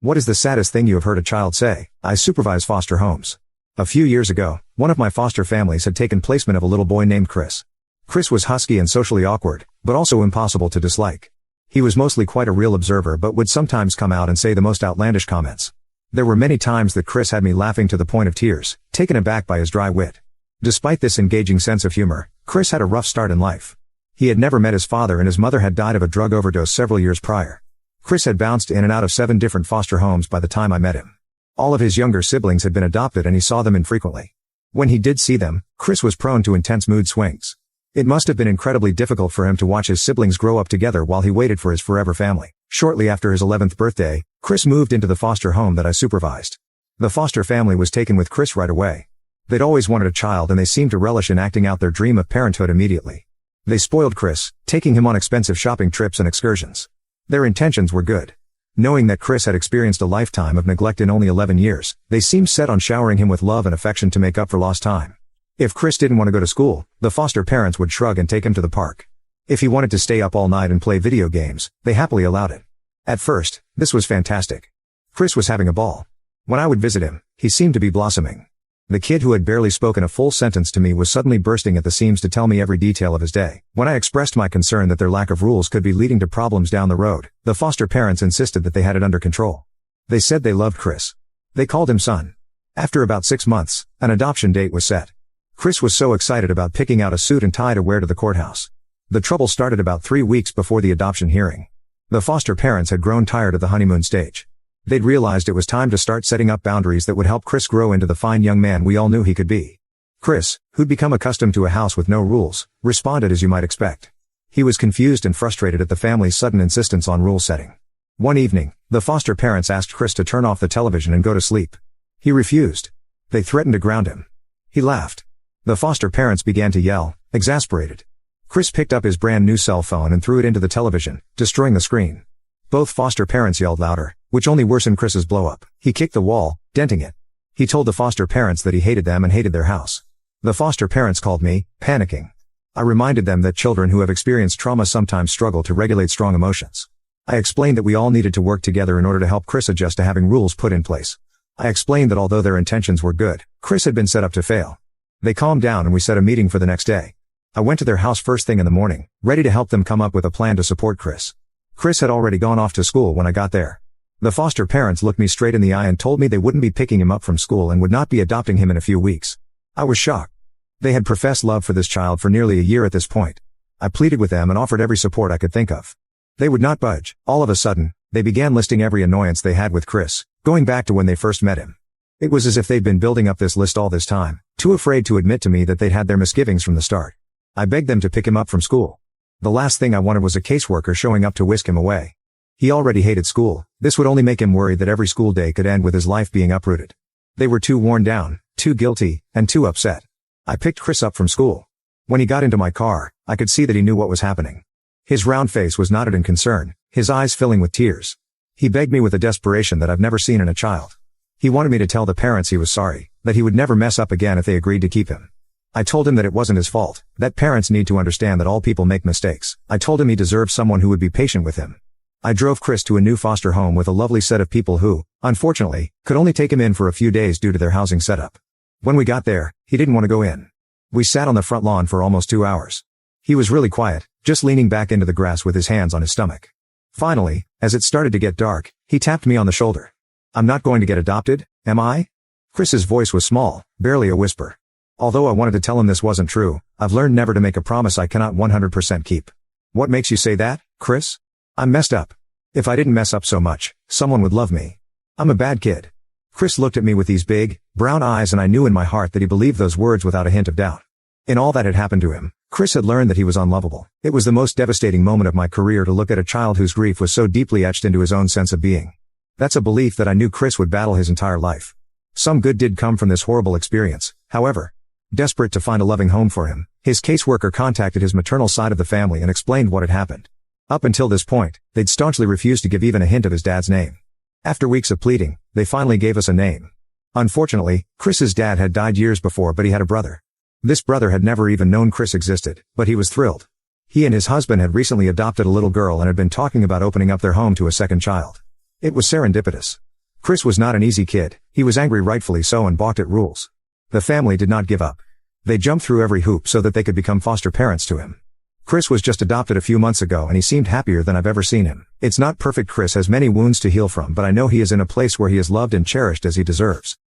What is the saddest thing you have heard a child say? I supervise foster homes. A few years ago, one of my foster families had taken placement of a little boy named Chris. Chris was husky and socially awkward, but also impossible to dislike. He was mostly quite a real observer but would sometimes come out and say the most outlandish comments. There were many times that Chris had me laughing to the point of tears, taken aback by his dry wit. Despite this engaging sense of humor, Chris had a rough start in life. He had never met his father and his mother had died of a drug overdose several years prior. Chris had bounced in and out of 7 different foster homes by the time I met him. All of his younger siblings had been adopted and he saw them infrequently. When he did see them, Chris was prone to intense mood swings. It must have been incredibly difficult for him to watch his siblings grow up together while he waited for his forever family. Shortly after his 11th birthday, Chris moved into the foster home that I supervised. The foster family was taken with Chris right away. They'd always wanted a child and they seemed to relish in acting out their dream of parenthood immediately. They spoiled Chris, taking him on expensive shopping trips and excursions. Their intentions were good. Knowing that Chris had experienced a lifetime of neglect in only 11 years, they seemed set on showering him with love and affection to make up for lost time. If Chris didn't want to go to school, the foster parents would shrug and take him to the park. If he wanted to stay up all night and play video games, they happily allowed it. At first, this was fantastic. Chris was having a ball. When I would visit him, he seemed to be blossoming. The kid who had barely spoken a full sentence to me was suddenly bursting at the seams to tell me every detail of his day. When I expressed my concern that their lack of rules could be leading to problems down the road, the foster parents insisted that they had it under control. They said they loved Chris. They called him son. After about 6 months, an adoption date was set. Chris was so excited about picking out a suit and tie to wear to the courthouse. The trouble started about 3 weeks before the adoption hearing. The foster parents had grown tired of the honeymoon stage. They'd realized it was time to start setting up boundaries that would help Chris grow into the fine young man we all knew he could be. Chris, who'd become accustomed to a house with no rules, responded as you might expect. He was confused and frustrated at the family's sudden insistence on rule setting. One evening, the foster parents asked Chris to turn off the television and go to sleep. He refused. They threatened to ground him. He laughed. The foster parents began to yell, exasperated. Chris picked up his brand new cell phone and threw it into the television, destroying the screen. Both foster parents yelled louder, which only worsened Chris's blow-up. He kicked the wall, denting it. He told the foster parents that he hated them and hated their house. The foster parents called me, panicking. I reminded them that children who have experienced trauma sometimes struggle to regulate strong emotions. I explained that we all needed to work together in order to help Chris adjust to having rules put in place. I explained that although their intentions were good, Chris had been set up to fail. They calmed down and we set a meeting for the next day. I went to their house first thing in the morning, ready to help them come up with a plan to support Chris. Chris had already gone off to school when I got there. The foster parents looked me straight in the eye and told me they wouldn't be picking him up from school and would not be adopting him in a few weeks. I was shocked. They had professed love for this child for nearly a year at this point. I pleaded with them and offered every support I could think of. They would not budge. All of a sudden, they began listing every annoyance they had with Chris, going back to when they first met him. It was as if they'd been building up this list all this time, too afraid to admit to me that they'd had their misgivings from the start. I begged them to pick him up from school. The last thing I wanted was a caseworker showing up to whisk him away. He already hated school. This would only make him worry that every school day could end with his life being uprooted. They were too worn down, too guilty, and too upset. I picked Chris up from school. When he got into my car, I could see that he knew what was happening. His round face was knotted in concern, his eyes filling with tears. He begged me with a desperation that I've never seen in a child. He wanted me to tell the parents he was sorry, that he would never mess up again if they agreed to keep him. I told him that it wasn't his fault, that parents need to understand that all people make mistakes. I told him he deserved someone who would be patient with him. I drove Chris to a new foster home with a lovely set of people who, unfortunately, could only take him in for a few days due to their housing setup. When we got there, he didn't want to go in. We sat on the front lawn for almost 2 hours. He was really quiet, just leaning back into the grass with his hands on his stomach. Finally, as it started to get dark, he tapped me on the shoulder. I'm not going to get adopted, am I? Chris's voice was small, barely a whisper. Although I wanted to tell him this wasn't true, I've learned never to make a promise I cannot 100% keep. What makes you say that, Chris? I'm messed up. If I didn't mess up so much, someone would love me. I'm a bad kid. Chris looked at me with these big, brown eyes and I knew in my heart that he believed those words without a hint of doubt. In all that had happened to him, Chris had learned that he was unlovable. It was the most devastating moment of my career to look at a child whose grief was so deeply etched into his own sense of being. That's a belief that I knew Chris would battle his entire life. Some good did come from this horrible experience, however. Desperate to find a loving home for him, his caseworker contacted his maternal side of the family and explained what had happened. Up until this point, they'd staunchly refused to give even a hint of his dad's name. After weeks of pleading, they finally gave us a name. Unfortunately, Chris's dad had died years before, but he had a brother. This brother had never even known Chris existed, but he was thrilled. He and his husband had recently adopted a little girl and had been talking about opening up their home to a second child. It was serendipitous. Chris was not an easy kid, he was angry, rightfully so, and balked at rules. The family did not give up. They jumped through every hoop so that they could become foster parents to him. Chris was just adopted a few months ago and he seemed happier than I've ever seen him. It's not perfect. Chris has many wounds to heal from, but I know he is in a place where he is loved and cherished as he deserves.